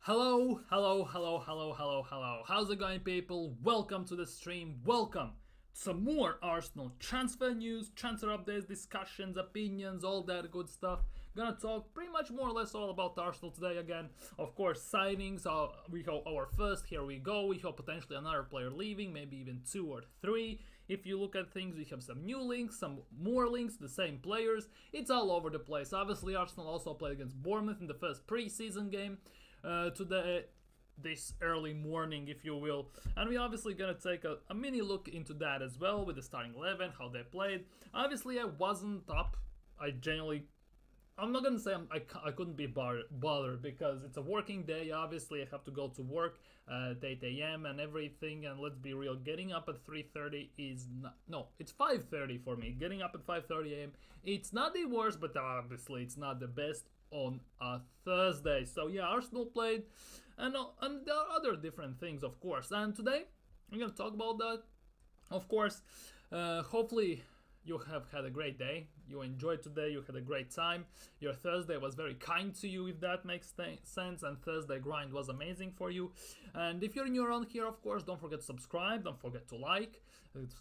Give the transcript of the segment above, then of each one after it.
Hello, hello, hello, hello, hello, hello. How's it going, people? Welcome to the stream. Welcome to some more Arsenal transfer news, transfer updates, discussions, opinions, all that good stuff. Gonna talk pretty much more or less all about Arsenal today again. Of course, signings. We hope our first. Here we go. We hope potentially another player leaving, maybe even 2 or 3. If you look at things, we have some new links, some more links, the same players. It's all over the place. Obviously, Arsenal also played against Bournemouth in the first preseason game today, this early morning, if you will, and we're obviously gonna take a mini look into that as well with the starting 11, how they played. Obviously, I wasn't up. I'm not gonna say I couldn't be bothered because it's a working day. Obviously, I have to go to work at 8 a.m. and everything. And let's be real, getting up at 3:30 is not. No, it's 5:30 for me. Getting up at 5:30 a.m. It's not the worst, but obviously it's not the best on a Thursday. So yeah, Arsenal played, and there are other different things, of course. And today I'm gonna talk about that. Of course, hopefully you have had a great day. You enjoyed today. You had a great time. Your Thursday was very kind to you, if that makes sense. And Thursday grind was amazing for you. And if you're new around here, of course, don't forget to subscribe. Don't forget to like.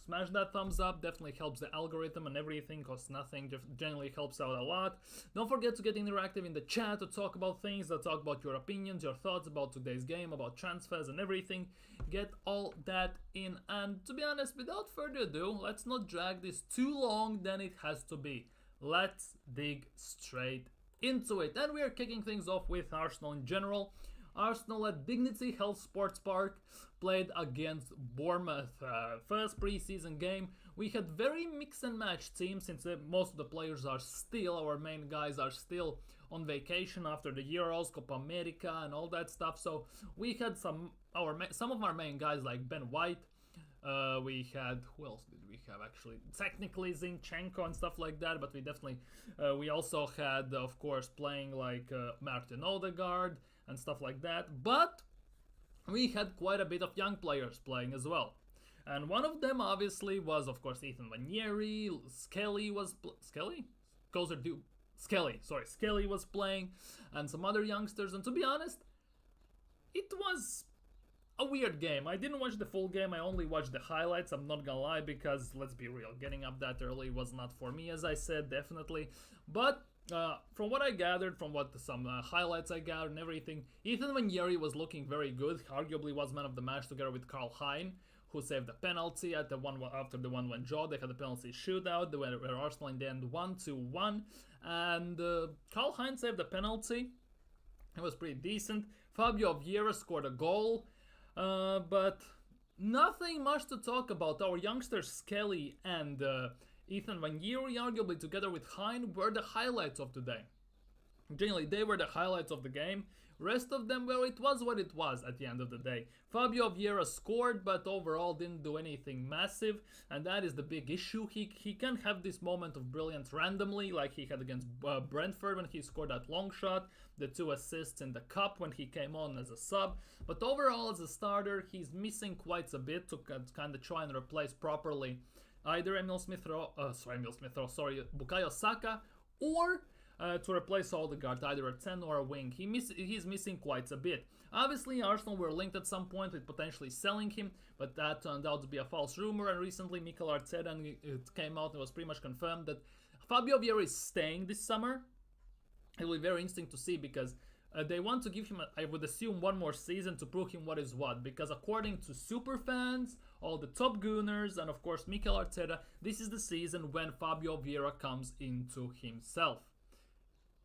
Smash that thumbs up. Definitely helps the algorithm and everything. Costs nothing. Generally helps out a lot. Don't forget to get interactive in the chat to talk about things. To talk about your opinions, your thoughts about today's game, about transfers and everything. Get all that in. And to be honest, without further ado, let's not drag this too long than it has to be. Let's dig straight into it. And we are kicking things off with Arsenal in general. Arsenal at Dignity Health Sports Park played against Bournemouth. First preseason game. We had very mix and match team since most of the players are still, our main guys are still on vacation after the Euros, Copa America and all that stuff. So we had some of our main guys like Ben White. We had, who else did we have actually? Technically Zinchenko and stuff like that, but we also had, of course, playing like Martin Odegaard and stuff like that. But we had quite a bit of young players playing as well. And one of them obviously was, of course, Ethan Vanieri. Skelly was Skelly was playing, and some other youngsters. And to be honest, it was a weird game. I didn't watch the full game. I only watched the highlights. I'm not gonna lie, because let's be real, getting up that early was not for me, as I said, definitely. But from what I gathered, from some highlights I gathered and everything, Ethan Vanieri was looking very good. Arguably was man of the match together with Karl Hein, who saved the penalty at the one after the 1-1 draw. They had a penalty shootout where Arsenal in the end 1-1, and Karl Hein saved the penalty. It was pretty decent. Fabio Vieira scored a goal. But nothing much to talk about. Our youngsters Skelly and Ethan Vanieri, arguably together with Hein, were the highlights of today. Generally, they were the highlights of the game. Rest of them, well, it was what it was at the end of the day. Fabio Vieira scored, but overall didn't do anything massive, and that is the big issue. He can have this moment of brilliance randomly, like he had against Brentford when he scored that long shot, the 2 assists in the cup when he came on as a sub. But overall, as a starter, he's missing quite a bit to kind of try and replace properly either Bukayo Saka, or to replace Odegaard, either a 10 or a wing. He's missing quite a bit. Obviously, Arsenal were linked at some point with potentially selling him, but that turned out to be a false rumor, and recently Mikel Arteta, and it came out and was pretty much confirmed that Fabio Vieira is staying this summer. It will be very interesting to see, because they want to give him, I would assume, one more season to prove him what is what, because according to superfans, all the top gooners, and of course Mikel Arteta, this is the season when Fabio Vieira comes into himself.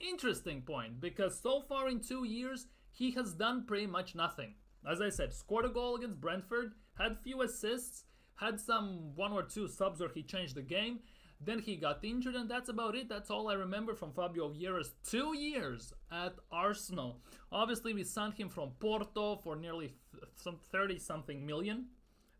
Interesting point, because so far in 2 years, he has done pretty much nothing. As I said, scored a goal against Brentford, had few assists, had some 1 or 2 subs where he changed the game, then he got injured, and that's about it. That's all I remember from Fabio Vieira's 2 years at Arsenal. Obviously, we signed him from Porto for nearly some 30-something million.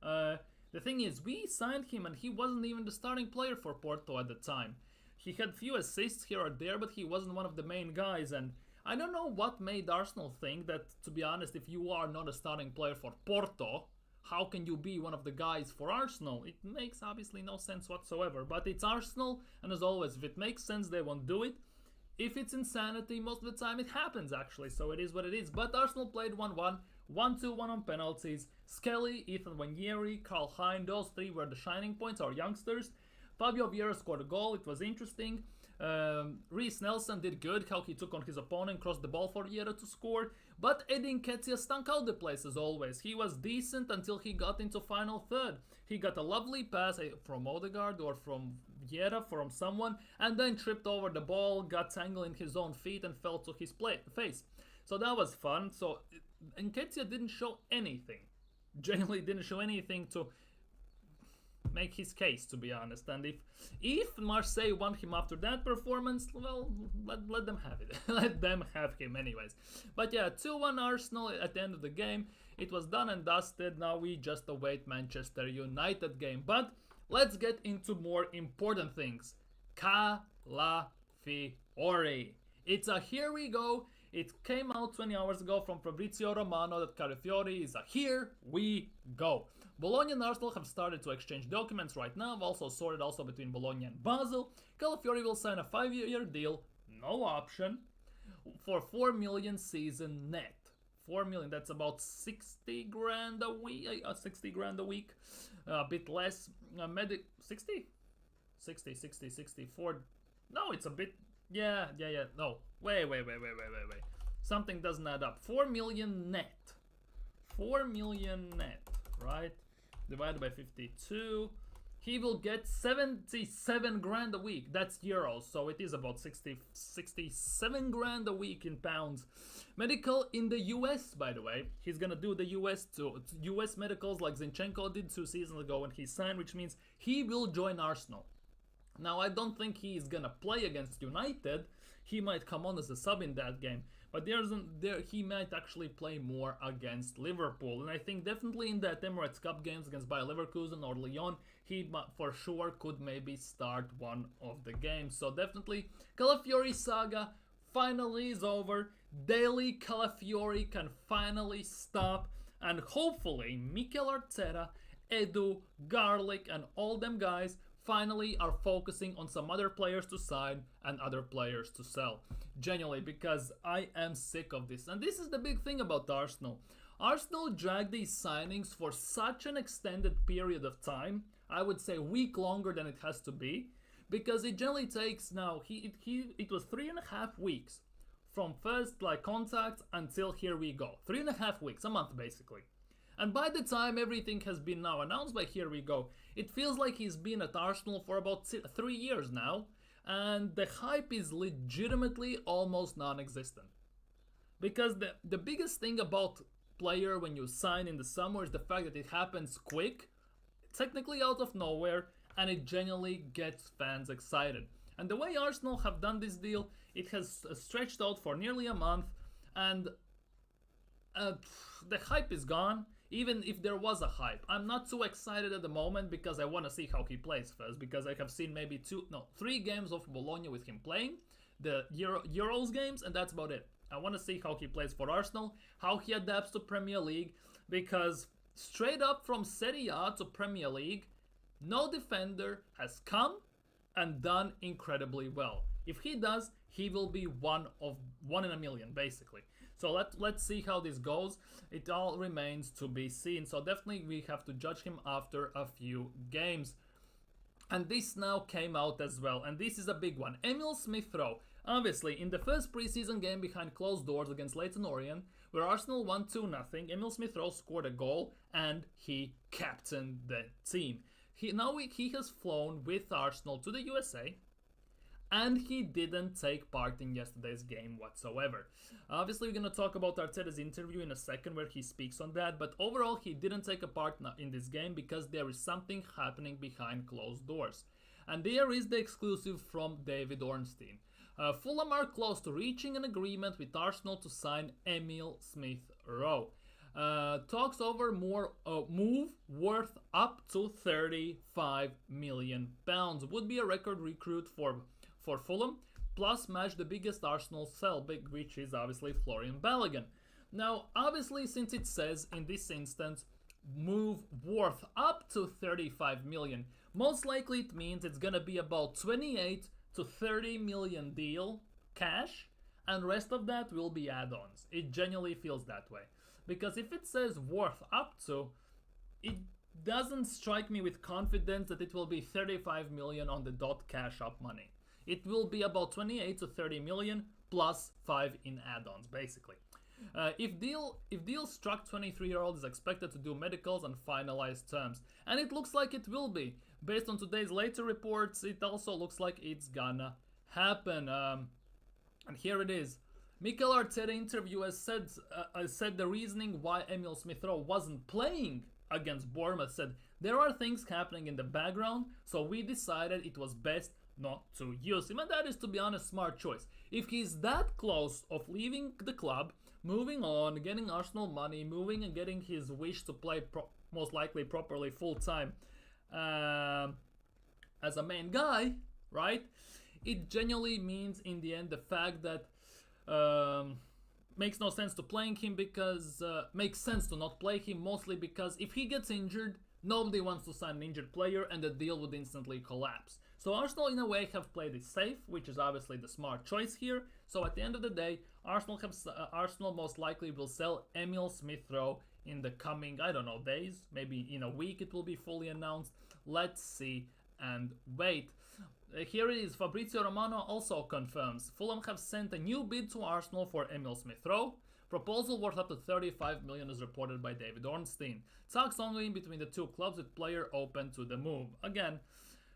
The thing is, we signed him and he wasn't even the starting player for Porto at the time. He had few assists here or there, but he wasn't one of the main guys, and I don't know what made Arsenal think that, to be honest, if you are not a starting player for Porto, how can you be one of the guys for Arsenal? It makes obviously no sense whatsoever, but it's Arsenal, and as always, if it makes sense, they won't do it. if it's insanity, most of the time it happens actually, so it is what it is. But Arsenal played 1-1, 1-2-1 on penalties. Skelly, Ethan Wanyeri, Carl Hein, those three were the shining points, our youngsters. Fabio Vieira scored a goal, it was interesting. Reece Nelson did good, how he took on his opponent, crossed the ball for Vieira to score. But Edin Nketiah stunk out the place as always. He was decent until he got into final third. He got a lovely pass from Odegaard or from Vieira, from someone, and then tripped over the ball, got tangled in his own feet and fell to his face. So that was fun. So Nketiah didn't show anything. Genuinely didn't show anything to make his case, to be honest. And if Marseille want him after that performance, well, let them have it. Let them have him anyways. But yeah, 2-1 Arsenal at the end of the game. It was done and dusted. Now we just await Manchester United game. But let's get into more important things. Calafiori. It's a here we go. It came out 20 hours ago from Fabrizio Romano that Calafiori is a here we go. Bologna and Arsenal have started to exchange documents right now. I've also sorted also between Bologna and Basel. Calafiori will sign a 5-year deal, no option, for 4 million season net. 4 million, that's about 60 grand a week. 60 grand a week, a bit less. 60? 64. No, it's a bit. Yeah. No, wait. Something doesn't add up. 4 million net. 4 million net, right? Divided by 52. He will get 77 grand a week. That's euros, so it is about 67 grand a week in pounds. Medical in the US, by the way. He's gonna do the US medicals like Zinchenko did 2 seasons ago when he signed, which means he will join Arsenal. Now, I don't think he's gonna play against United. He might come on as a sub in that game, but he might actually play more against Liverpool. And I think definitely in that Emirates Cup games against Bayer Leverkusen or Lyon, he for sure could maybe start one of the games. So definitely, Calafiori saga finally is over. Daily Calafiori can finally stop, and hopefully Mikel Arteta, Edu, Garlic, and all them guys finally are focusing on some other players to sign and other players to sell. Genuinely, because I am sick of this. And this is the big thing about Arsenal. Arsenal dragged these signings for such an extended period of time. I would say a week longer than it has to be. Because it generally takes now, it was 3.5 weeks. From first contact until here we go. 3.5 weeks, a month basically. And by the time everything has been now announced by here we go, it feels like he's been at Arsenal for about 3 years now, and the hype is legitimately almost non-existent. Because the biggest thing about player when you sign in the summer is the fact that it happens quick, technically out of nowhere, and it genuinely gets fans excited. And the way Arsenal have done this deal, it has stretched out for nearly a month, and the hype is gone. Even if there was a hype, I'm not too excited at the moment because I want to see how he plays first. Because I have seen maybe 3 games of Bologna with him playing, the Euros games, and that's about it. I want to see how he plays for Arsenal, how he adapts to Premier League, because straight up from Serie A to Premier League, no defender has come and done incredibly well. If he does, he will be one in a million, basically. So let's see how this goes. It all remains to be seen. So definitely we have to judge him after a few games. And this now came out as well. And this is a big one. Emile Smith Rowe. Obviously, in the first preseason game behind closed doors against Leyton Orient, where Arsenal won 2-0, Emile Smith Rowe scored a goal and he captained the team. He has flown with Arsenal to the USA. And he didn't take part in yesterday's game whatsoever. Obviously, we're going to talk about Arteta's interview in a second where he speaks on that. But overall, he didn't take a part in this game because there is something happening behind closed doors. And there is the exclusive from David Ornstein. Fulham are close to reaching an agreement with Arsenal to sign Emile Smith Rowe. Talks over more move worth up to £35 million. Would be a record recruit for Fulham, plus match the biggest Arsenal sell, which is obviously Florian Balogun. Now, obviously, since it says in this instance, move worth up to 35 million, most likely it means it's gonna be about 28 to 30 million deal cash, and rest of that will be add-ons. It genuinely feels that way. Because if it says worth up to, it doesn't strike me with confidence that it will be 35 million on the dot cash up money. It will be about 28 to 30 million plus 5 in add-ons, basically. If deal struck, 23-year-old is expected to do medicals and finalize terms, and it looks like it will be. Based on today's later reports, it also looks like it's gonna happen. And here it is. Mikel Arteta interview has said the reasoning why Emile Smith Rowe wasn't playing against Bournemouth. Said there are things happening in the background, so we decided it was best not to use him, and that is, to be honest, smart choice. If he's that close of leaving the club, moving on, getting Arsenal money, moving and getting his wish to play most likely properly full time as a main guy, right? It genuinely means in the end the fact that makes no sense to playing him, because makes sense to not play him, mostly because if he gets injured, nobody wants to sign an injured player and the deal would instantly collapse. So Arsenal in a way have played it safe, which is obviously the smart choice here. So at the end of the day, Arsenal most likely will sell Emile Smith Rowe in the coming, I don't know, days, maybe in a week it will be fully announced. Let's see and wait. Here it is. Fabrizio Romano also confirms Fulham have sent a new bid to Arsenal for Emile Smith Rowe. Proposal worth up to 35 million is reported by David Ornstein. Talks ongoing between the two clubs with player open to the move. Again,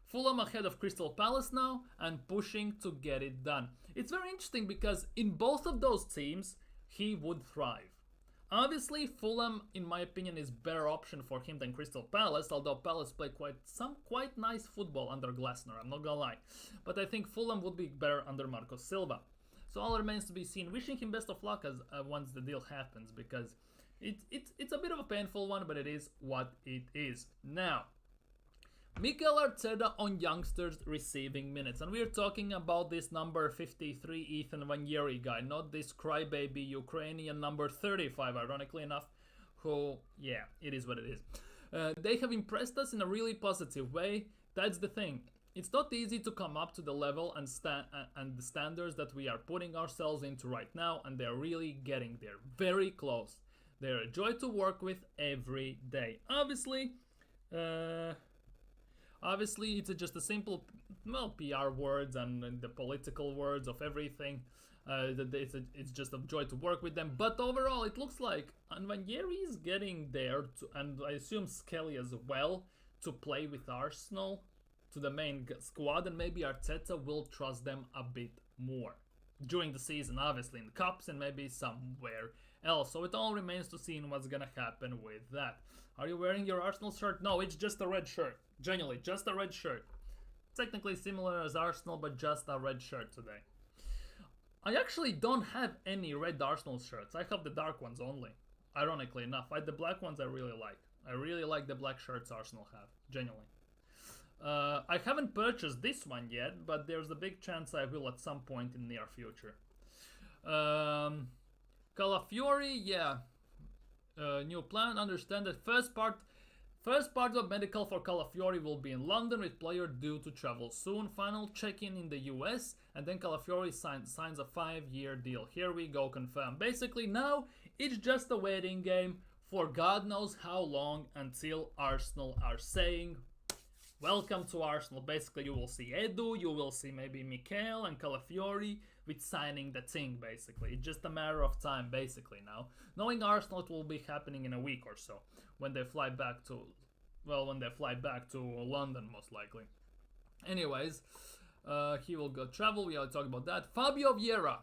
Fulham ahead of Crystal Palace now and pushing to get it done. It's very interesting because in both of those teams, he would thrive. Obviously, Fulham, in my opinion, is better option for him than Crystal Palace, although Palace play quite nice football under Glasner, I'm not gonna lie. But I think Fulham would be better under Marco Silva. So all remains to be seen. Wishing him best of luck as once the deal happens, because it's a bit of a painful one, but it is what it is. Now, Mikel Arteta on youngsters receiving minutes, and we're talking about this number 53 Ethan Vieira guy, not this crybaby Ukrainian number 35, ironically enough, who, yeah, it is what it is. They have impressed us in a really positive way. That's the thing. It's not easy to come up to the level and the standards that we are putting ourselves into right now, and they're really getting there. Very close. They're a joy to work with every day. Obviously, it's just a simple, PR words and the political words of everything. It's just a joy to work with them. But overall, it looks like Vieira is getting there, and I assume Skelly as well, to play with Arsenal, to the main squad, and maybe Arteta will trust them a bit more during the season, obviously in cups and maybe somewhere else. So it all remains to see what's gonna happen with that. Are you wearing your Arsenal shirt? No, it's just a red shirt. Genuinely, just a red shirt. Technically similar as Arsenal, but just a red shirt today. I actually don't have any red Arsenal shirts. I have the dark ones only. Ironically enough, the black ones I really like. I really like the black shirts Arsenal have. Genuinely. I haven't purchased this one yet, but there's a big chance I will at some point in the near future. Calafiori, yeah. New plan. Understand that first part of medical for Calafiori will be in London, with player due to travel soon. Final check-in in the US, and then Calafiori signs a 5-year deal. Here we go, confirmed. Basically now it's just a waiting game for God knows how long, until Arsenal are saying welcome to Arsenal. Basically, you will see Edu, you will see maybe Mikel and Calafiori with signing the thing, basically. It's just a matter of time, basically, now. Knowing Arsenal, it will be happening in a week or so, when they fly back to London, most likely. Anyways, he will go travel, we already talked about that. Fabio Vieira.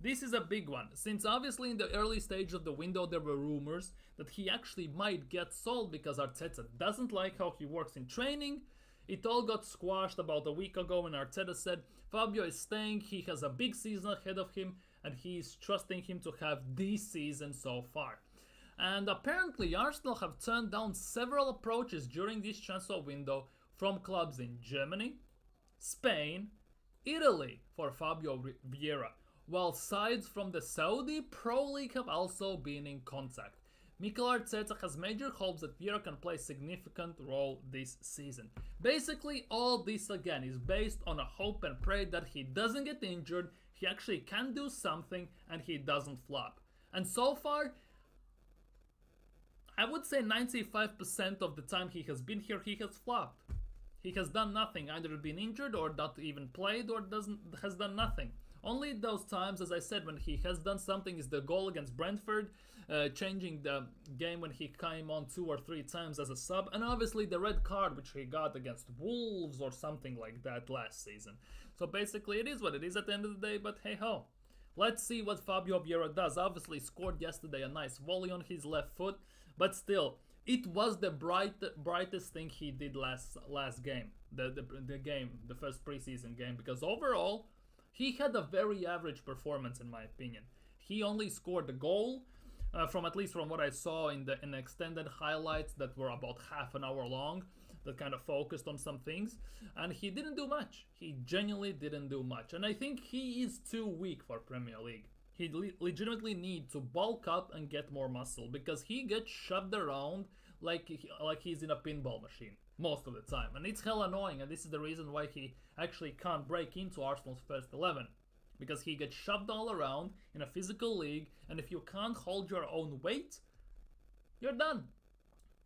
This is a big one, since obviously in the early stage of the window there were rumors that he actually might get sold because Arteta doesn't like how he works in training. It all got squashed about a week ago when Arteta said Fabio is staying, he has a big season ahead of him, and he's trusting him to have this season so far. And apparently Arsenal have turned down several approaches during this transfer window from clubs in Germany, Spain, Italy for Fabio Vieira, while sides from the Saudi Pro League have also been in contact. Mikel Arteta has major hopes that Vieira can play a significant role this season. Basically, all this again is based on a hope and pray that he doesn't get injured, He actually can do something and he doesn't flop. And so far, I would say 95% of the time he has been here, he has flopped. He has done nothing, either been injured or not even played or has done nothing. Only those times, as I said, when he has done something is the goal against Brentford, changing the game when he came on 2 or 3 times as a sub, and obviously the red card which he got against Wolves or something like that last season. So basically it is what it is at the end of the day, but hey ho. Let's see what Fabio Vieira does. Obviously scored yesterday a nice volley on his left foot, but still, it was the brightest thing he did last game, the first preseason game, because overall, he had a very average performance in my opinion. He only scored a goal, from at least from what I saw in the extended highlights that were about half an hour long, that kind of focused on some things, and he didn't do much. He genuinely didn't do much, and I think he is too weak for Premier League. He legitimately needs to bulk up and get more muscle, because he gets shoved around like he's in a pinball machine most of the time, and it's hell annoying, and this is the reason why he actually can't break into Arsenal's first 11, because he gets shoved all around in a physical league, and if you can't hold your own weight, you're done.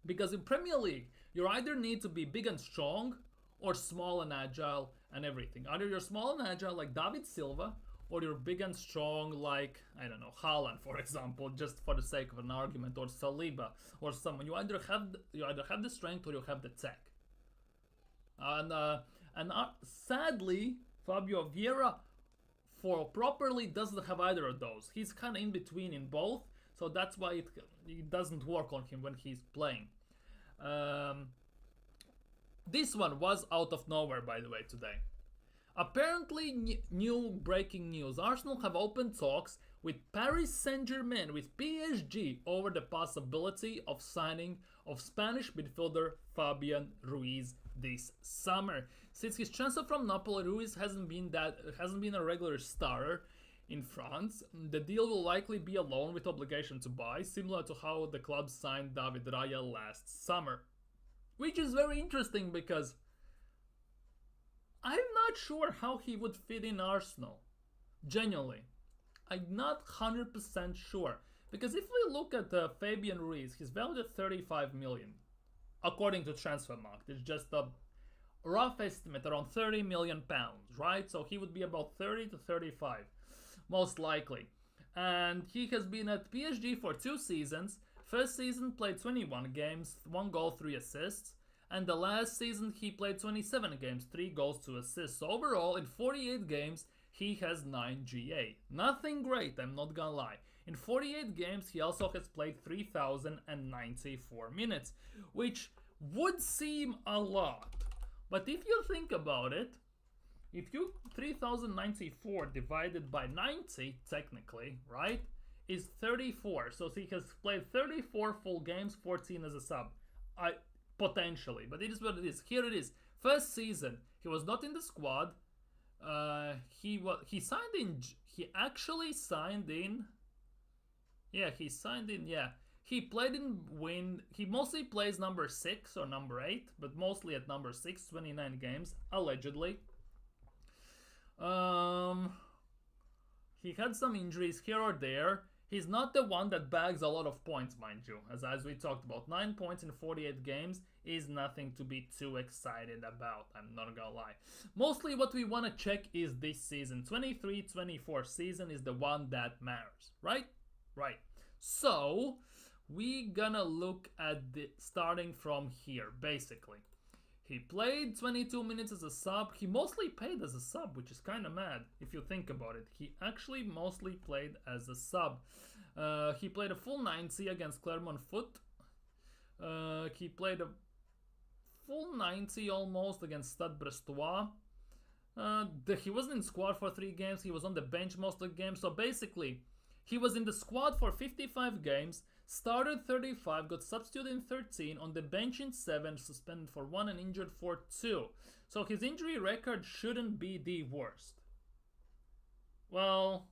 Because in Premier League, you either need to be big and strong or small and agile and everything. Either you're small and agile like David Silva, or you're big and strong like, I don't know, Haaland, for example, just for the sake of an argument, or Saliba, or someone. You either have the strength or you have the tech. And sadly, Fabio Vieira properly doesn't have either of those. He's kind of in between in both, so that's why it doesn't work on him when he's playing. This one was out of nowhere, by the way, today. Apparently, new breaking news. Arsenal have opened talks with Paris Saint-Germain, with PSG, over the possibility of signing of Spanish midfielder Fabian Ruiz this summer. Since his transfer from Napoli, Ruiz hasn't been a regular starter in France. The deal will likely be a loan with obligation to buy, similar to how the club signed David Raya last summer. Which is very interesting because I'm not sure how he would fit in Arsenal. Genuinely. I'm not 100% sure. Because if we look at Fabian Ruiz, he's valued at 35 million. According to Transfermarkt. It's just a rough estimate, around 30 million pounds, right? So he would be about 30 to 35, most likely. And he has been at PSG for 2 seasons. First season played 21 games, 1 goal, 3 assists. And the last season he played 27 games, 3 goals, 2 assists. So overall, in 48 games, he has 9 GA. Nothing great, I'm not gonna lie. In 48 games, he also has played 3,094 minutes, which would seem a lot. But if you think about it, if you 3,094 divided by 90, technically, right, is 34. So he has played 34 full games, 14 as a sub. Potentially, but it is what it is. Here it is. First season, he was not in the squad. He actually signed in. Yeah, he signed in. Yeah, he played in win. He mostly plays number 6 or number 8, but mostly at number 6, 29 games allegedly. He had some injuries here or there. He's not the one that bags a lot of points, mind you. As we talked about, 9 points in 48 games is nothing to be too excited about, I'm not gonna lie. Mostly what we want to check is this season. 23-24 season is the one that matters, right? Right. So, we gonna look at the starting from here, basically. He played 22 minutes as a sub. He mostly played as a sub, which is kind of mad if you think about it. He actually mostly played as a sub. He played a full 90 against Clermont Foot. He played a full 90 almost against Stade Brestois. He wasn't in squad for 3 games. He was on the bench most of the games. So basically, he was in the squad for 55 games. Started 35, got substituted in 13, on the bench in 7, suspended for 1 and injured for 2. So his injury record shouldn't be the worst. Well,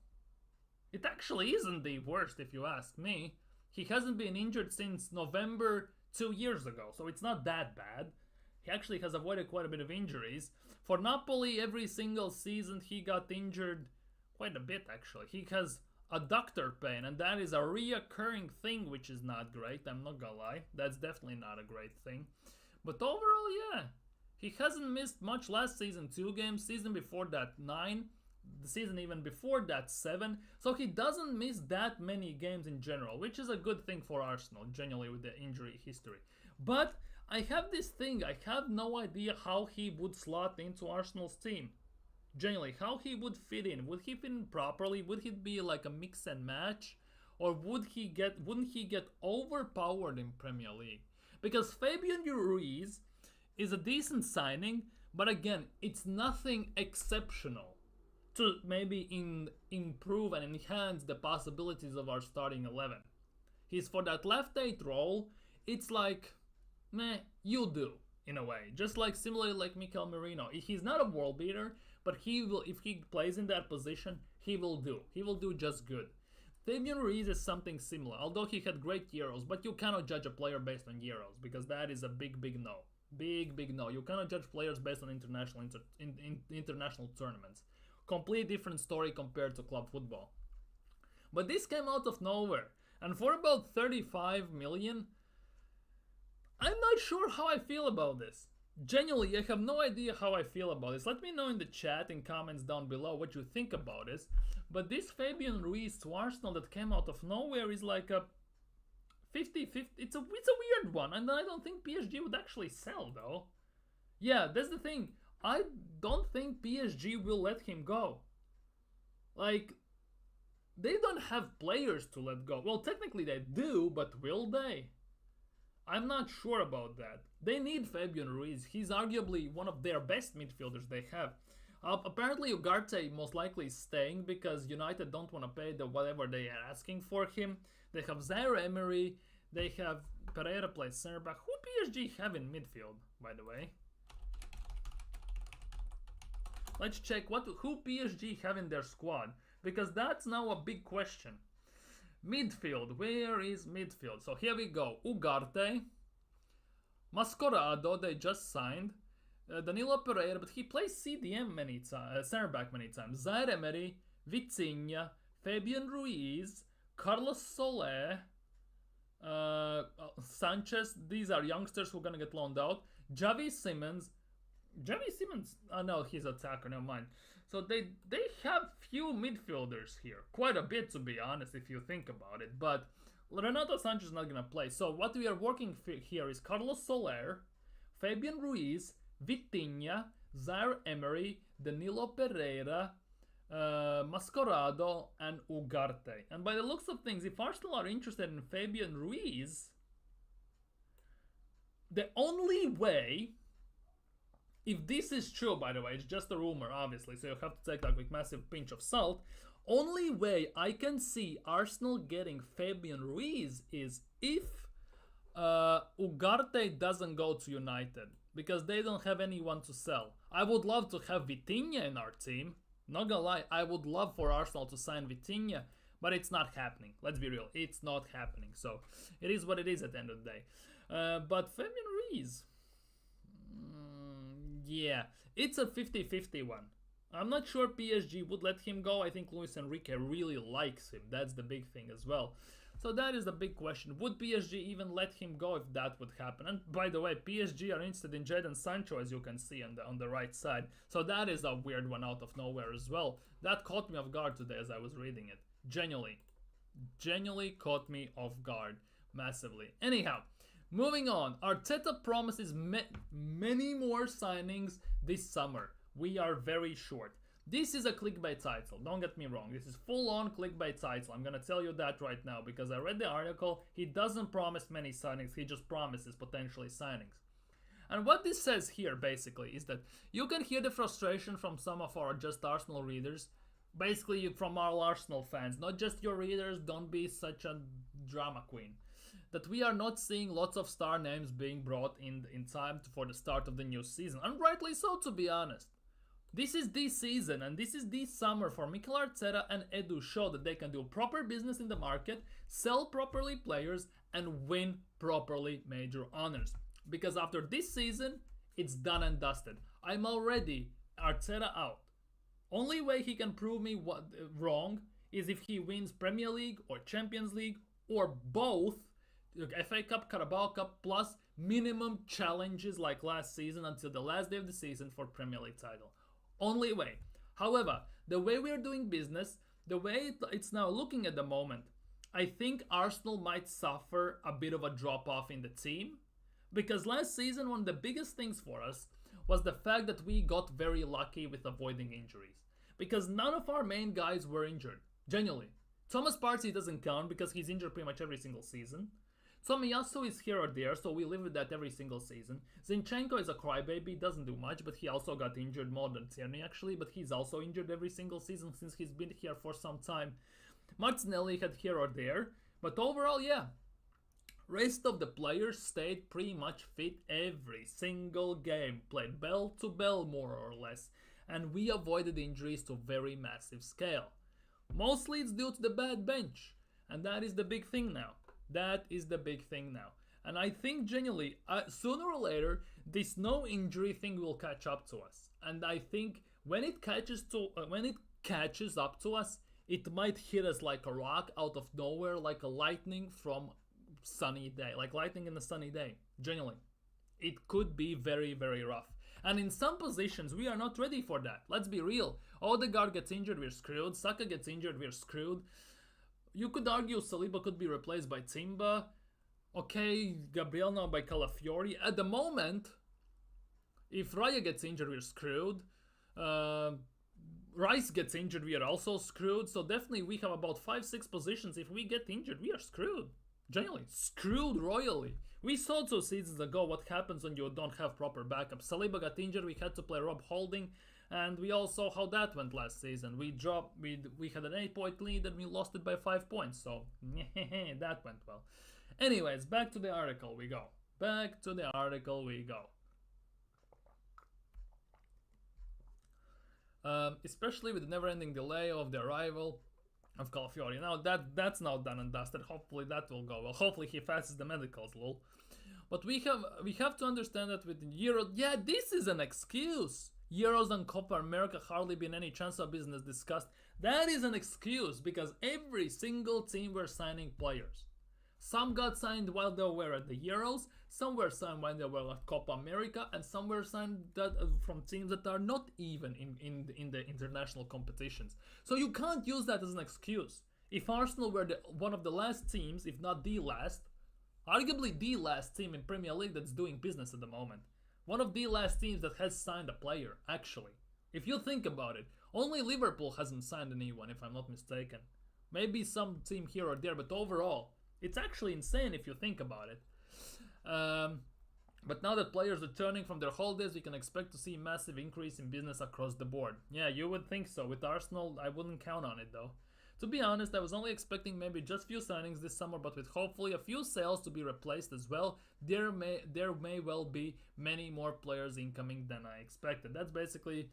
it actually isn't the worst if you ask me. He hasn't been injured since November 2 years ago, so it's not that bad. He actually has avoided quite a bit of injuries. For Napoli, every single season he got injured quite a bit actually. He has adductor pain, and that is a reoccurring thing, which is not great. I'm not gonna lie, that's definitely not a great thing. But overall, yeah, he hasn't missed much last season, 2 games, season before that 9, the season even before that 7. So he doesn't miss that many games in general, which is a good thing for Arsenal, generally with the injury history. But I have this thing, I have no idea how he would slot into Arsenal's team. Genuinely, how he would fit in. Would he fit in properly? Would he be like a mix and match? Or wouldn't he get overpowered in Premier League? Because Fabian Ruiz is a decent signing, but again, it's nothing exceptional to maybe improve and enhance the possibilities of our starting 11. He's for that left 8 role. It's like, meh, you'll do in a way. Just like similarly like Mikel Merino. He's not a world beater, but he will, if he plays in that position, he will do. He will do just good. Fabian Ruiz is something similar, although he had great Euros, but you cannot judge a player based on Euros, because that is a big no. Big no. You cannot judge players based on international tournaments. Complete different story compared to club football. But this came out of nowhere, and for about 35 million, I'm not sure how I feel about this. Genuinely, I have no idea how I feel about this. Let me know in the chat and comments down below what you think about this. But this Fabian Ruiz to Arsenal that came out of nowhere is like a 50-50. It's a weird one, and I don't think PSG would actually sell though. Yeah, that's the thing. I don't think PSG will let him go. Like, they don't have players to let go. Well, technically they do, but will they? I'm not sure about that. They need Fabian Ruiz. He's arguably one of their best midfielders they have. Apparently Ugarte most likely is staying because United don't want to pay the whatever they are asking for him. They have Zaire Emery. They have Pereira plays center back. Who PSG have in midfield, by the way? Let's check who PSG have in their squad, because that's now a big question. Midfield, where is midfield? So here we go. Ugarte, Mascorado, they just signed. Danilo Pereira, but he plays CDM many times, center back many times. Zaire Emery, Vitinha, Fabian Ruiz, Carlos Soler, Sanchez. These are youngsters who are gonna get loaned out. Javi Simmons, no, he's attacker, never mind. So they have few midfielders here, quite a bit to be honest if you think about it, but Renato Sanchez is not gonna play. So what we are working here is Carlos Soler, Fabian Ruiz, Vitinha, Zaire Emery, Danilo Pereira, Mascorado, and Ugarte. And by the looks of things, if Arsenal are interested in Fabian Ruiz, the only way, if this is true, by the way, it's just a rumor, obviously, so you have to take that with massive pinch of salt. Only way I can see Arsenal getting Fabian Ruiz is if Ugarte doesn't go to United, because they don't have anyone to sell. I would love to have Vitinha in our team. Not gonna lie, I would love for Arsenal to sign Vitinha, but it's not happening. Let's be real, it's not happening. So it is what it is at the end of the day. But Fabian Ruiz, yeah, it's a 50-50 one. I'm not sure PSG would let him go. I think Luis Enrique really likes him. That's the big thing as well. So that is the big question. Would PSG even let him go if that would happen? And by the way, PSG are interested in Jadon Sancho, as you can see on the right side. So that is a weird one out of nowhere as well. That caught me off guard today as I was reading it. Genuinely caught me off guard massively. Anyhow, moving on. Arteta promises many more signings this summer. We are very short. This is a clickbait title, don't get me wrong. This is full-on clickbait title. I'm gonna tell you that right now because I read the article. He doesn't promise many signings, he just promises potentially signings. And what this says here basically is that you can hear the frustration from some of our Just Arsenal readers. Basically from all Arsenal fans, not just your readers, don't be such a drama queen. That we are not seeing lots of star names being brought in time for the start of the new season. And rightly so, to be honest. This is this season and this is this summer for Mikel Arteta and Edu show that they can do proper business in the market, sell properly players, and win properly major honors. Because after this season, it's done and dusted. I'm already Arteta out. Only way he can prove me wrong is if he wins Premier League or Champions League or both, FA Cup, Carabao Cup, plus minimum challenges like last season until the last day of the season for Premier League title. Only way. However, the way we are doing business, the way it's now looking at the moment, I think Arsenal might suffer a bit of a drop off in the team. Because last season, one of the biggest things for us was the fact that we got very lucky with avoiding injuries. Because none of our main guys were injured. Genuinely. Thomas Partey doesn't count because he's injured pretty much every single season. Tomiyasu is here or there, so we live with that every single season. Zinchenko is a crybaby, doesn't do much, but he also got injured more than Tierney actually, but he's also injured every single season since he's been here for some time. Martinelli had here or there, but overall, yeah. Rest of the players stayed pretty much fit every single game, played bell to bell more or less, and we avoided injuries to very massive scale. Mostly it's due to the bad bench, and that is the big thing now. That is the big thing now. And I think genuinely, sooner or later, this no injury thing will catch up to us. And I think when it catches up to us, it might hit us like a rock out of nowhere, like a lightning from sunny day, like lightning in a sunny day. Genuinely, it could be very, very rough. And in some positions, we are not ready for that. Let's be real. Odegaard gets injured, we're screwed. Saka gets injured, we're screwed. You could argue Saliba could be replaced by Timber. Okay, Gabriel now by Calafiori. At the moment, if Raya gets injured, we're screwed. Rice gets injured, we are also screwed. So definitely we have about 5-6 positions. If we get injured, we are screwed. Genuinely, screwed royally. We saw 2 seasons ago what happens when you don't have proper backup. Saliba got injured, we had to play Rob Holding. And we all saw how that went last season. We had an 8-point lead and we lost it by 5 points. So, that went well. Anyways, back to the article we go. Especially with the never-ending delay of the arrival of Calafiori. Now, that's now done and dusted. Hopefully that will go well. Hopefully he passes the medicals, lol. But we have to understand that with Euro... Yeah, this is an excuse. Euros and Copa America hardly been any chance of business discussed. That is an excuse because every single team were signing players. Some got signed while they were at the Euros, some were signed while they were at Copa America, and some were signed from teams that are not even in the international competitions. So you can't use that as an excuse. If Arsenal were one of the last teams, if not the last, arguably the last team in Premier League that's doing business at the moment. One of the last teams that has signed a player, actually. If you think about it, only Liverpool hasn't signed anyone, if I'm not mistaken. Maybe some team here or there, but overall, it's actually insane if you think about it. But now that players are returning from their holidays, we can expect to see massive increase in business across the board. Yeah, you would think so. With Arsenal, I wouldn't count on it though. To be honest, I was only expecting maybe just few signings this summer, but with hopefully a few sales to be replaced as well, there may well be many more players incoming than I expected. That's basically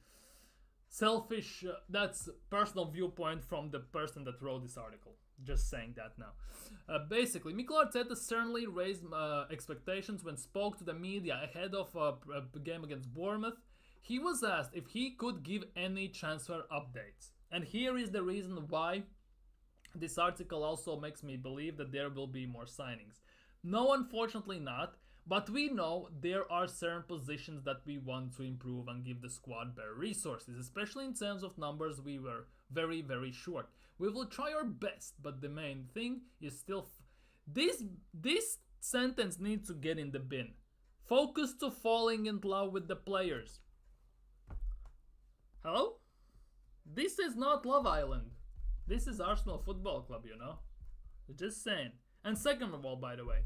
selfish, that's personal viewpoint from the person that wrote this article. Just saying that now. Basically, Mikel Arteta certainly raised expectations when spoke to the media ahead of a game against Bournemouth. He was asked if he could give any transfer updates. And here is the reason why this article also makes me believe that there will be more signings. No, unfortunately not, but we know there are certain positions that we want to improve and give the squad better resources, especially in terms of numbers. We were very, very short. We will try our best, but the main thing is still... This sentence needs to get in the bin. Focus to falling in love with the players. Hello? This is not Love Island. This is Arsenal Football Club, you know? Just saying. And second of all, by the way,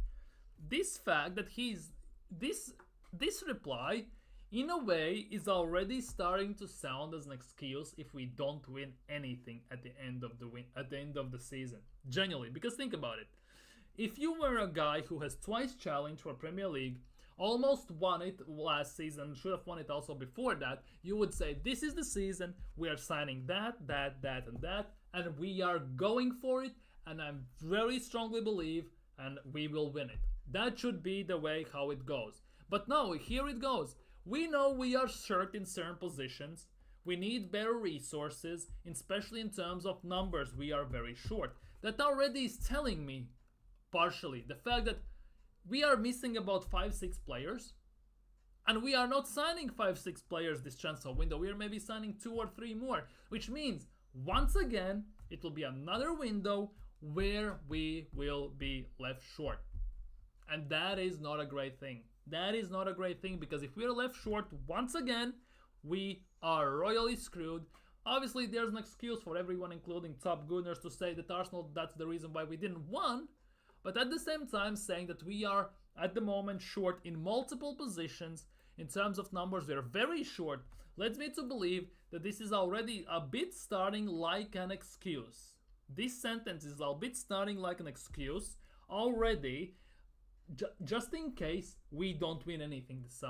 this fact that this reply, in a way, is already starting to sound as an excuse if we don't win anything at the end of the season. Genuinely, because think about it. If you were a guy who has twice challenged for Premier League, almost won it last season, should have won it also before that, you would say, this is the season, we are signing that, and we are going for it, and I very strongly believe, and we will win it. That should be the way how it goes. But no, here it goes. We know we are short in certain positions. We need better resources, especially in terms of numbers. We are very short. That already is telling me, partially, the fact that we are missing about 5-6 players. And we are not signing 5-6 players this transfer window. We are maybe signing 2 or 3 more. Which means, once again, it will be another window where we will be left short. And that is not a great thing. That is not a great thing, because if we are left short once again, we are royally screwed. Obviously, there's an excuse for everyone, including top Gunners, to say that Arsenal, that's the reason why we didn't win. But at the same time, saying that we are, at the moment, short in multiple positions. In terms of numbers, we are very short. Leads me to believe that this is already a bit starting like an excuse. This sentence is a bit starting like an excuse already, just in case we don't win anything this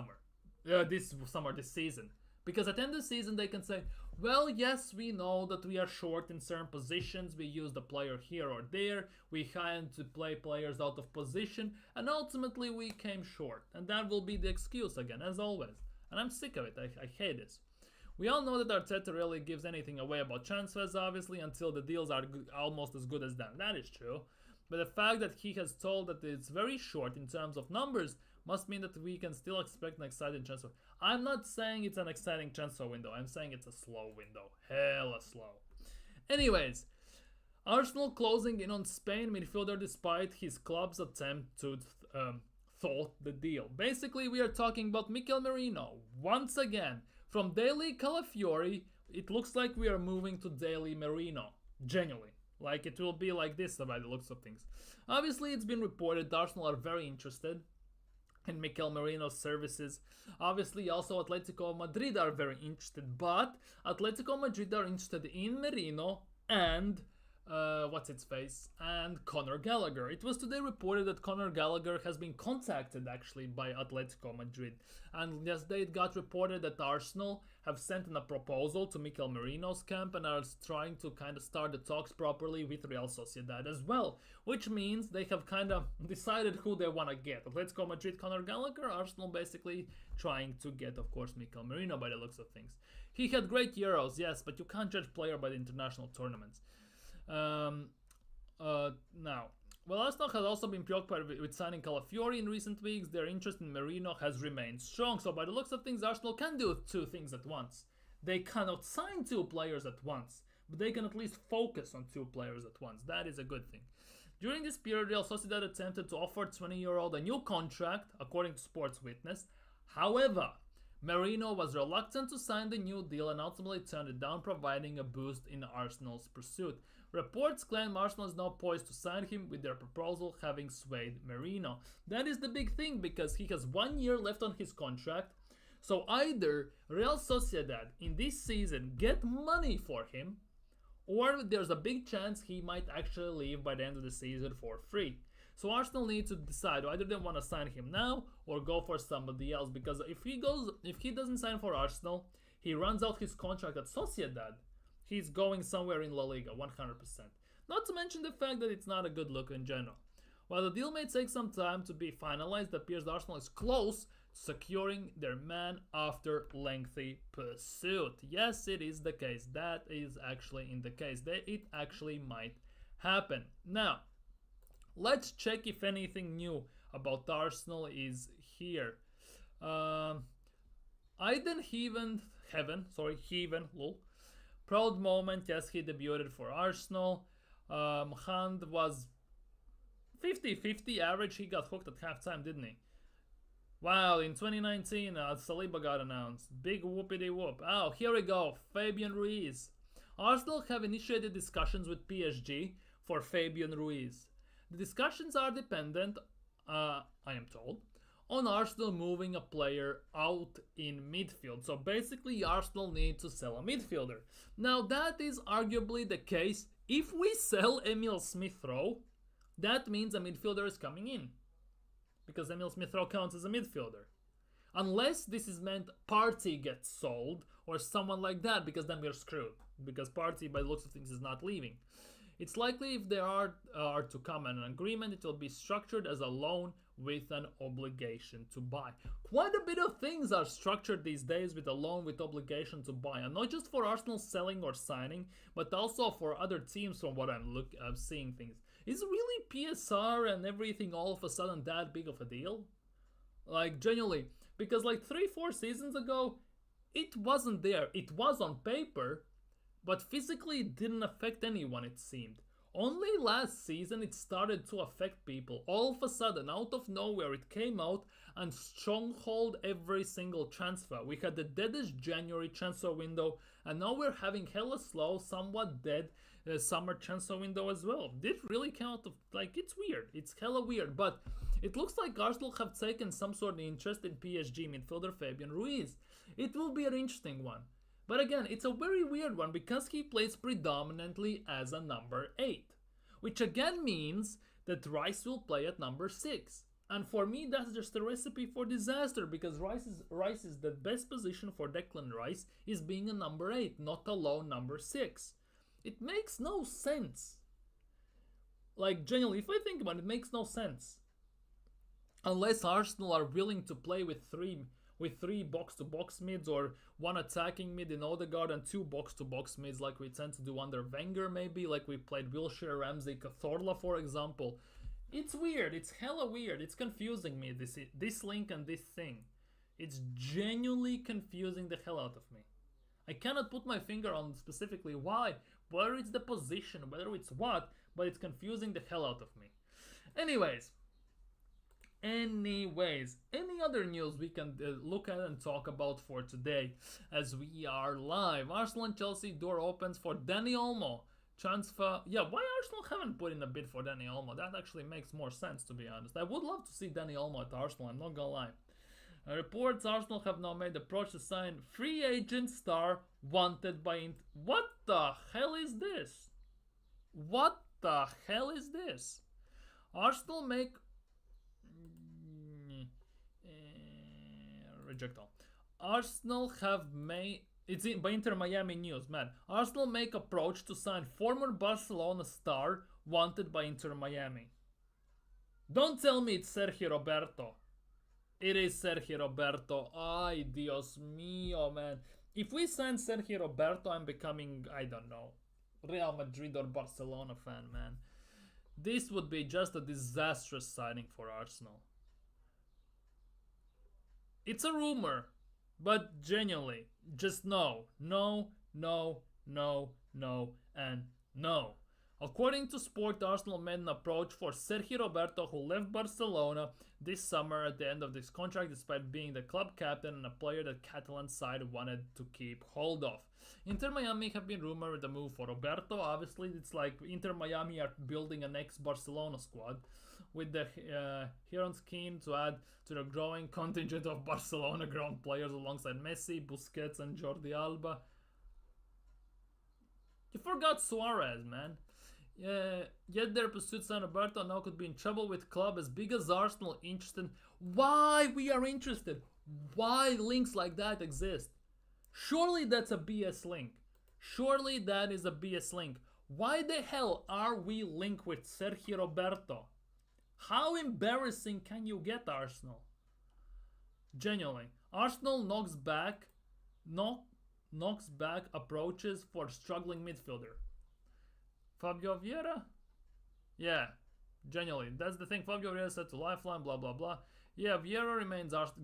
season. Because at the end of the season they can say, well, yes, we know that we are short in certain positions, we used a player here or there, we had to play players out of position, and ultimately we came short. And that will be the excuse again, as always. And I'm sick of it, I hate this. We all know that Arteta rarely gives anything away about transfers, obviously, until the deals are almost as good as done. That is true. But the fact that he has told that it's very short in terms of numbers must mean that we can still expect an exciting transfer. I'm not saying it's an exciting transfer window. I'm saying it's a slow window. Hella slow. Anyways, Arsenal closing in on Spain midfielder despite his club's attempt to thwart the deal. Basically, we are talking about Mikel Merino. Once again, from Daily Calafiori, it looks like we are moving to Daily Merino. Genuinely. Like, it will be like this by the looks of things. Obviously, it's been reported that Arsenal are very interested in Mikel Merino's services. Obviously, also Atletico Madrid are very interested, but Atletico Madrid are interested in Merino and and Conor Gallagher. It was today reported that Conor Gallagher has been contacted actually by Atletico Madrid, and yesterday it got reported that Arsenal have sent in a proposal to Mikel Merino's camp and are trying to kind of start the talks properly with Real Sociedad as well, which means they have kind of decided who they want to get. Atletico Madrid, Conor Gallagher, Arsenal basically trying to get, of course, Mikel Merino by the looks of things. He had great Euros, yes, but you can't judge player by the international tournaments. Now, well, Arsenal has also been preoccupied with signing Calafiori in recent weeks. Their interest in Merino has remained strong. So by the looks of things, Arsenal can do 2 things at once. They cannot sign 2 players at once, but they can at least focus on 2 players at once. That is a good thing. During this period, Real Sociedad attempted to offer 20-year-old a new contract, according to Sports Witness. However, Merino was reluctant to sign the new deal and ultimately turned it down, providing a boost in Arsenal's pursuit. Reports claim Arsenal is now poised to sign him, with their proposal having swayed Merino. That is the big thing, because he has 1 year left on his contract. So either Real Sociedad in this season get money for him, or there's a big chance he might actually leave by the end of the season for free. So Arsenal need to decide either they want to sign him now or go for somebody else, because if he doesn't sign for Arsenal, he runs out his contract at Sociedad. He's going somewhere in La Liga, 100%. Not to mention the fact that it's not a good look in general. While the deal may take some time to be finalized, it appears Arsenal is close to securing their man after lengthy pursuit. Yes, it is the case. That is actually in the case. It actually might happen. Now, let's check if anything new about Arsenal is here. Heaven, lol. Proud moment, yes, he debuted for Arsenal. Hand was 50-50 average. He got hooked at halftime, didn't he? Wow, in 2019, Saliba got announced. Big whoopity whoop. Oh, here we go. Fabian Ruiz. Arsenal have initiated discussions with PSG for Fabian Ruiz. The discussions are dependent, I am told, on Arsenal moving a player out in midfield. So basically, Arsenal need to sell a midfielder. Now, that is arguably the case. If we sell Emile Smith Rowe, that means a midfielder is coming in, because Emile Smith Rowe counts as a midfielder. Unless this is meant Partey gets sold or someone like that, because then we're screwed, because Partey, by the looks of things, is not leaving. It's likely if there are to come an agreement, it will be structured as a loan with an obligation to buy. Quite a bit of things are structured these days with a loan with obligation to buy, and not just for Arsenal selling or signing, but also for other teams. From what I'm seeing things, is really PSR and everything all of a sudden that big of a deal? Like genuinely, because like 3-4 seasons ago, it wasn't there. It was on paper, but physically it didn't affect anyone, it seemed. Only last season it started to affect people. All of a sudden, out of nowhere, it came out and stronghold every single transfer. We had the deadest January transfer window, and now we're having hella slow, somewhat dead summer transfer window as well. This really came out of, like, it's weird. It's hella weird, but it looks like Arsenal have taken some sort of interest in PSG midfielder Fabian Ruiz. It will be an interesting one. But again, it's a very weird one because he plays predominantly as a number 8. Which again means that Rice will play at number 6. And for me, that's just a recipe for disaster because Rice is the best position for Declan Rice is being a number 8, not a lone number 6. It makes no sense. Like, genuinely, if I think about it, it makes no sense. Unless Arsenal are willing to play with three box-to-box mids or one attacking mid in Odegaard and 2 box-to-box mids like we tend to do under Wenger maybe, like we played Wilshere, Ramsey, Cazorla for example. It's weird, it's hella weird, it's confusing me, this link and this thing. It's genuinely confusing the hell out of me. I cannot put my finger on specifically why, whether it's the position, whether it's what, but it's confusing the hell out of me. Anyways, any other news we can look at and talk about for today as we are live? Arsenal and Chelsea door opens for Dani Olmo. Transfer, yeah, why Arsenal haven't put in a bid for Dani Olmo? That actually makes more sense, to be honest. I would love to see Dani Olmo at Arsenal, I'm not gonna lie. Reports Arsenal have now made the approach to sign free agent star wanted by What the hell is this? What the hell is this? Arsenal make reject all. Arsenal have made it's by Inter Miami News, man. Arsenal make approach to sign former Barcelona star wanted by Inter Miami. Don't tell me it's Sergi Roberto. It is Sergi Roberto. Ay, Dios mío, man. If we sign Sergi Roberto, I'm becoming, I don't know, Real Madrid or Barcelona fan, man. This would be just a disastrous signing for Arsenal. It's a rumor, but genuinely, just no, and no. According to Sport, Arsenal made an approach for Sergi Roberto, who left Barcelona this summer at the end of this contract despite being the club captain and a player that Catalan side wanted to keep hold of. Inter Miami have been rumored with the move for Roberto. Obviously, it's like Inter Miami are building an ex-Barcelona squad, with the Herons keen to add to the growing contingent of Barcelona-grown players alongside Messi, Busquets and Jordi Alba. You forgot Suarez, man. Yet their pursuit San Roberto now could be in trouble with club as big as Arsenal interested. Why we are interested? Why links like that exist? Surely that's a BS link. Surely that is a BS link. Why the hell are we linked with Sergi Roberto? How embarrassing can you get, Arsenal? Genuinely, Arsenal knocks back approaches for struggling midfielder. Fabio Vieira? Yeah, genuinely, that's the thing. Fabio Vieira said to Lifeline, blah blah blah. Yeah, Vieira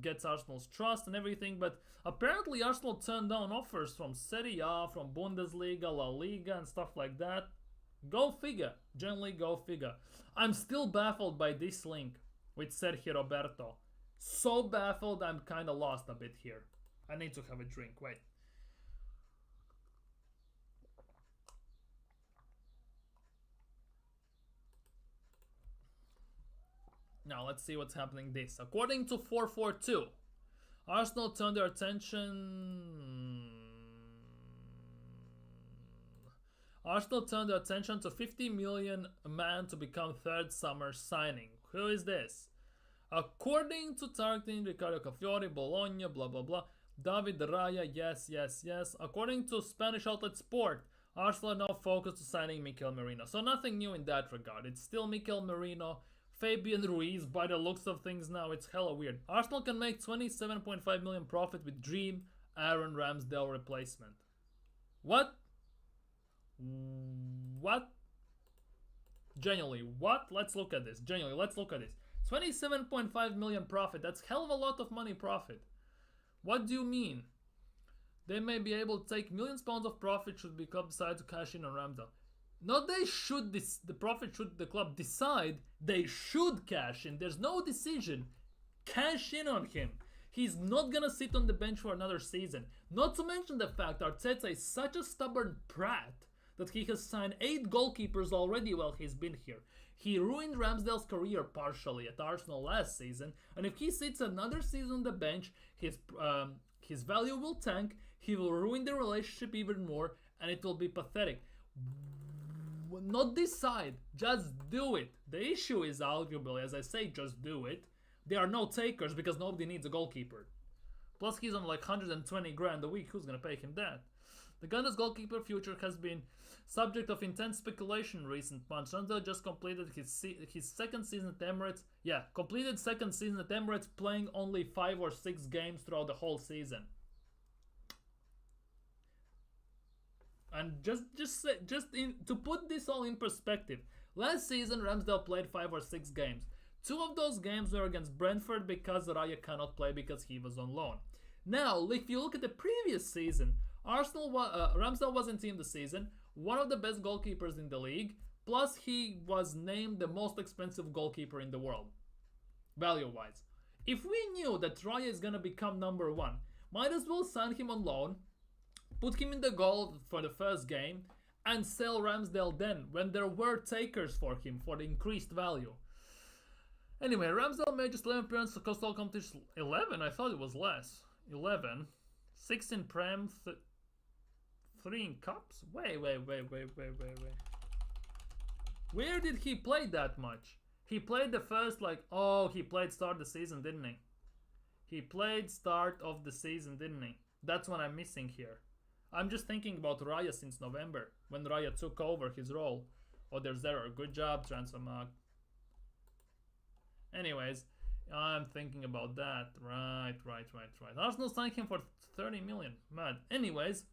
gets Arsenal's trust and everything, but apparently Arsenal turned down offers from Serie A, from Bundesliga, La Liga and stuff like that. Go figure. Generally, go figure. I'm still baffled by this link with Sergi Roberto. So baffled, I'm kind of lost a bit here. I need to have a drink. Wait. Now, let's see what's happening this. According to 442, Arsenal turned their attention to 50 million man to become third summer signing. Who is this? According to targeting Riccardo Calafiori, Bologna, blah blah blah. David Raya, yes. According to Spanish outlet Sport, Arsenal are now focused on signing Mikel Merino. So nothing new in that regard. It's still Mikel Merino, Fabian Ruiz. By the looks of things now, it's hella weird. Arsenal can make 27.5 million profit with dream Aaron Ramsdale replacement. What? What? Genuinely, what? Let's look at this. 27.5 million profit. That's hell of a lot of money profit. What do you mean? They may be able to take millions pounds of profit should the club decide to cash in on Ramsdale. Not they should, the profit should the club decide, they should cash in. There's no decision. Cash in on him. He's not gonna sit on the bench for another season. Not to mention the fact Arteta is such a stubborn prat that he has signed 8 goalkeepers already while he's been here. He ruined Ramsdale's career partially at Arsenal last season, and if he sits another season on the bench, his value will tank, he will ruin the relationship even more, and it will be pathetic. Not decide, just do it. The issue is arguably, as I say, just do it. There are no takers because nobody needs a goalkeeper. Plus he's on like 120 grand a week, who's gonna pay him that? The Gunners' goalkeeper future has been subject of intense speculation in recent months. Ramsdale just completed his second season at Emirates. Yeah, completed second season at Emirates, playing only 5 or 6 games throughout the whole season. And to put this all in perspective, last season Ramsdale played 5 or 6 games. 2 of those games were against Brentford because Raya cannot play because he was on loan. Now, if you look at the previous season, Ramsdale was in team this season, one of the best goalkeepers in the league, plus he was named the most expensive goalkeeper in the world, value-wise. If we knew that Raya is gonna become number 1, might as well sign him on loan, put him in the goal for the first game, and sell Ramsdale then, when there were takers for him for the increased value. Anyway, Ramsdale made just 11 appearances across all competitions. 11? I thought it was less. 11. 6 in Prem, 3 in Cups? Wait. Where did he play that much? He played the first, he played start of the season, didn't he? He played start of the season, didn't he? That's what I'm missing here. I'm just thinking about Raya since November, when Raya took over his role. Oh, there's error. Good job, Transfermarkt. Anyways, I'm thinking about that. Right. Arsenal signed him for 30 million. Mad. Anyways,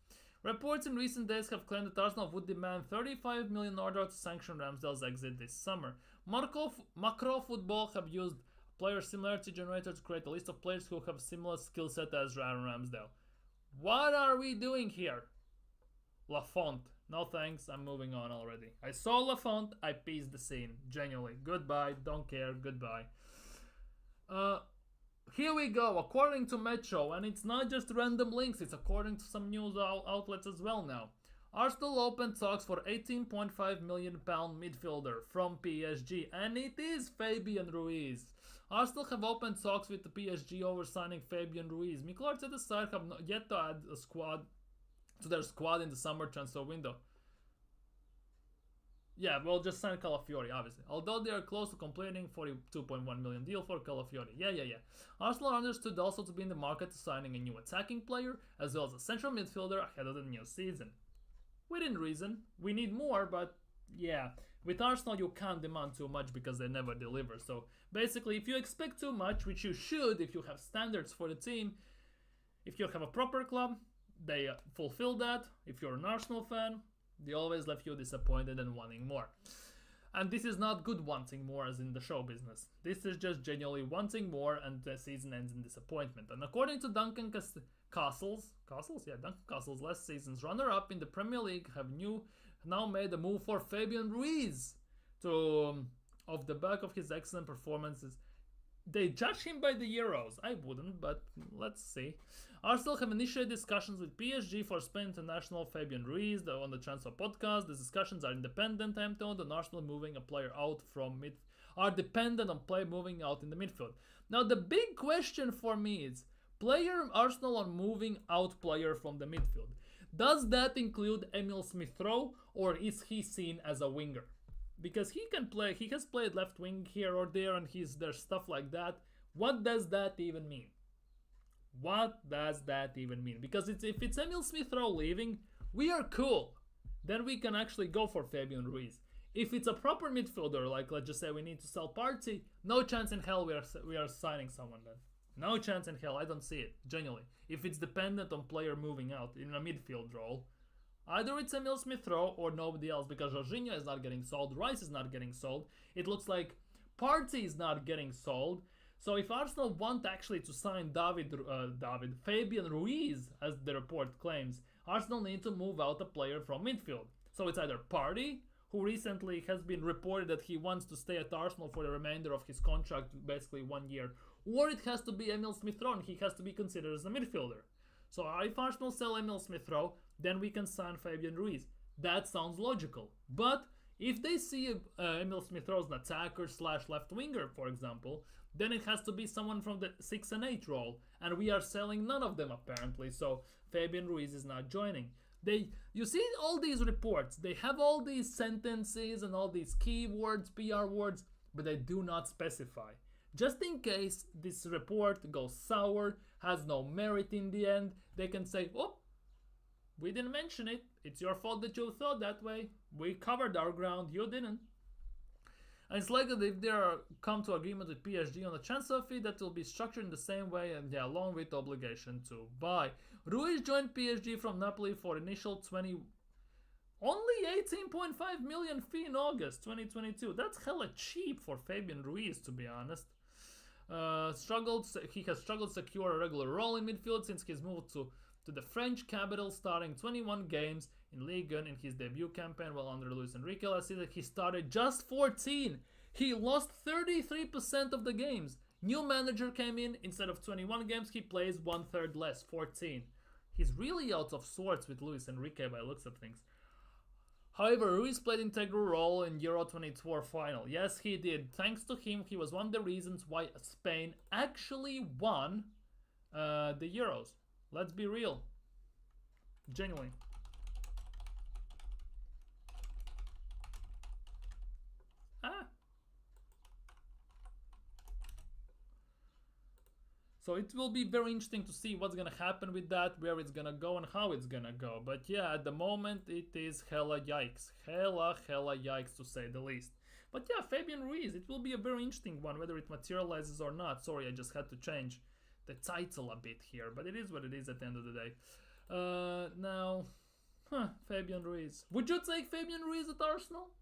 reports in recent days have claimed that Arsenal would demand 35 million in order to sanction Ramsdale's exit this summer. Macro Football have used player similarity generator to create a list of players who have similar skill set as Aaron Ramsdale. What are we doing here? Lafont. No thanks, I'm moving on already. I saw Lafont, I pieced the scene. Genuinely. Goodbye, don't care, goodbye. Here we go, according to Metro, and it's not just random links, it's according to some news outlets as well now. Arsenal opened talks for £18.5 million midfielder from PSG, and it is Fabian Ruiz. Arsenal have opened talks with the PSG over signing Fabian Ruiz. Mikel Arteta's side have not yet to add a squad to their squad in the summer transfer window. Yeah, well, just sign Calafiori, obviously. Although they are close to completing $42.1 million deal for Calafiori. Yeah. Arsenal are understood also to be in the market to signing a new attacking player, as well as a central midfielder ahead of the new season. Within reason, we need more, but yeah. With Arsenal, you can't demand too much because they never deliver. So basically, if you expect too much, which you should if you have standards for the team, if you have a proper club, they fulfill that. If you're an Arsenal fan, they always left you disappointed and wanting more. And this is not good wanting more as in the show business. This is just genuinely wanting more, and the season ends in disappointment. And according to Duncan Castles, last season's runner-up in the Premier League, have now made a move for Fabian Ruiz off the back of his excellent performances. They judge him by the Euros. I wouldn't, but let's see. Arsenal have initiated discussions with PSG for Spain international Fabian Ruiz on the Transfer Podcast. The discussions are independent, I'm told, and Arsenal moving a player out from are dependent on play moving out in the midfield. Now the big question for me is, Arsenal are moving out player from the midfield. Does that include Emile Smith Rowe, or is he seen as a winger? Because he can play, he has played left wing here or there, and there's stuff like that. What does that even mean? What does that even mean? Because if it's Emile Smith Rowe leaving, we are cool. then we can actually go for Fabian Ruiz. If it's a proper midfielder, like let's just say we need to sell Partey, no chance in hell we are signing someone then. No chance in hell, I don't see it, genuinely. If it's dependent on player moving out in a midfield role, either it's Emile Smith Rowe or nobody else, because Jorginho is not getting sold, Rice is not getting sold, it looks like Partey is not getting sold. So if Arsenal want actually to sign Fabian Ruiz, as the report claims, Arsenal need to move out a player from midfield. So it's either Partey, who recently has been reported that he wants to stay at Arsenal for the remainder of his contract, basically 1 year, or it has to be Emile Smith Rowe, and he has to be considered as a midfielder. So if Arsenal sell Emile Smith Rowe, then we can sign Fabian Ruiz. That sounds logical. But if they see Emile Smith Rowe as an attacker / left winger, for example, then it has to be someone from the 6 and 8 role, and we are selling none of them apparently, so Fabian Ruiz is not joining. You see all these reports, they have all these sentences and all these keywords, PR words, but they do not specify. Just in case this report goes sour, has no merit in the end, they can say, oh, we didn't mention it, it's your fault that you thought that way, we covered our ground, you didn't. And it's likely that if they come to agreement with PSG on the transfer fee, that will be structured in the same way, and yeah, along with the obligation to buy. Ruiz joined PSG from Napoli for initial only 18.5 million fee in August 2022. That's hella cheap for Fabian Ruiz, to be honest. He has struggled to secure a regular role in midfield since his move to the French capital, starting 21 games in Ligue 1 in his debut campaign while under Luis Enrique last season. He started just 14. He lost 33% of the games. New manager came in, instead of 21 games, he plays 1/3 less, 14. He's really out of sorts with Luis Enrique by the looks of things. However, Ruiz played an integral role in Euro 2024 final. Yes, he did. Thanks to him, he was one of the reasons why Spain actually won the Euros. Let's be real. Genuinely. So it will be very interesting to see what's gonna happen with that, where it's gonna go and how it's gonna go. But yeah, at the moment it is hella yikes. Hella yikes to say the least. But yeah, Fabian Ruiz, it will be a very interesting one, whether it materializes or not. Sorry, I just had to change the title a bit here, but it is what it is at the end of the day. Fabian Ruiz. Would you take Fabian Ruiz at Arsenal?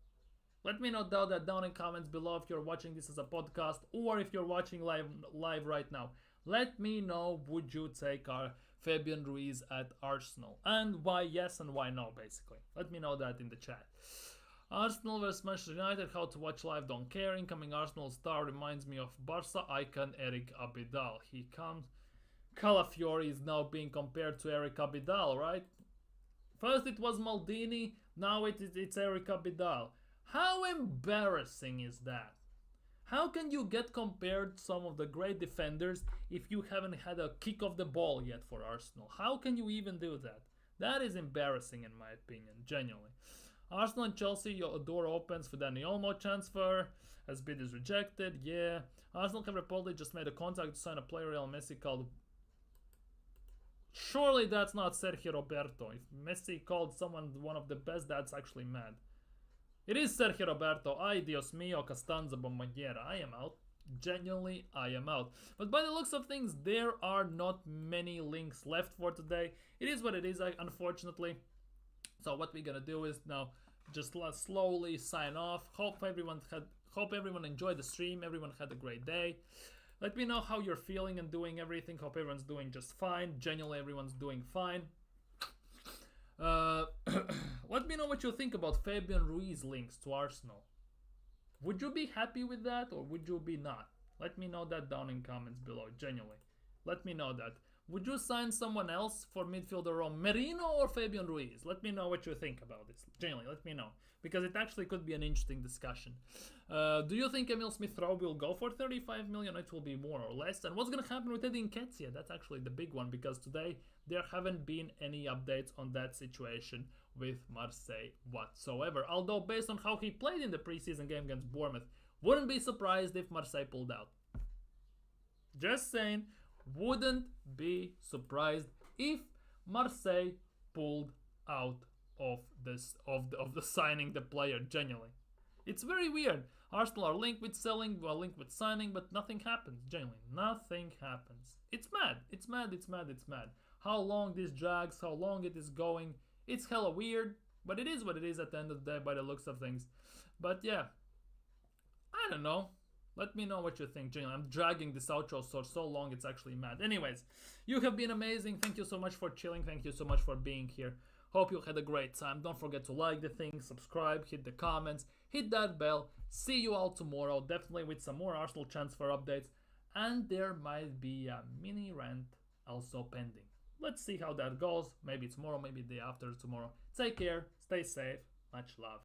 Let me know that down in comments below if you're watching this as a podcast or if you're watching live right now. Let me know, would you take our Fabian Ruiz at Arsenal? And why yes and why no, basically. Let me know that in the chat. Arsenal vs Manchester United, how to watch live, don't care. Incoming Arsenal star reminds me of Barca icon Eric Abidal. He comes. Calafiori is now being compared to Eric Abidal, right? First it was Maldini, now it's Eric Abidal. How embarrassing is that? How can you get compared to some of the great defenders if you haven't had a kick of the ball yet for Arsenal? How can you even do that? That is embarrassing in my opinion, genuinely. Arsenal and Chelsea, your door opens for Dani Olmo transfer, as bid is rejected, yeah. Arsenal have reportedly just made a contract to sign a player Real Messi called... Surely that's not Sergi Roberto. If Messi called someone one of the best, that's actually mad. It is Sergi Roberto. Ay, Dios mío, Costanza Bombonera. I am out. Genuinely, I am out. But by the looks of things, there are not many links left for today. It is what it is, unfortunately. So what we're gonna do is now just slowly sign off. Hope everyone enjoyed the stream. Everyone had a great day. Let me know how you're feeling and doing everything. Hope everyone's doing just fine. Genuinely, everyone's doing fine. Let me know what you think about Fabian Ruiz links to Arsenal. Would you be happy with that or would you be not? Let me know that down in comments below, genuinely. Let me know that. Would you sign someone else for midfielder role, Merino or Fabian Ruiz? Let me know what you think about this. Genuinely, let me know. Because it actually could be an interesting discussion. Do you think Emile Smith Rowe will go for 35 million? It will be more or less. And what's going to happen with Edin Nketiah? That's actually the big one, because today there haven't been any updates on that situation with Marseille whatsoever. Although based on how he played in the preseason game against Bournemouth, wouldn't be surprised if Marseille pulled out. Just saying, wouldn't be surprised if Marseille pulled out of this of the signing the player. Genuinely, it's very weird. Arsenal are linked with selling, well, linked with signing, but nothing happens. Genuinely, nothing happens. It's mad. It's mad. It's mad. It's mad. How long this drags? How long it is going? It's hella weird, but it is what it is at the end of the day by the looks of things. But yeah, I don't know. Let me know what you think, Jalen. I'm dragging this outro so long, it's actually mad. Anyways, you have been amazing. Thank you so much for chilling. Thank you so much for being here. Hope you had a great time. Don't forget to like the thing, subscribe, hit the comments, hit that bell. See you all tomorrow, definitely with some more Arsenal transfer updates. And there might be a mini rant also pending. Let's see how that goes. Maybe tomorrow, maybe the day after tomorrow. Take care, stay safe, much love.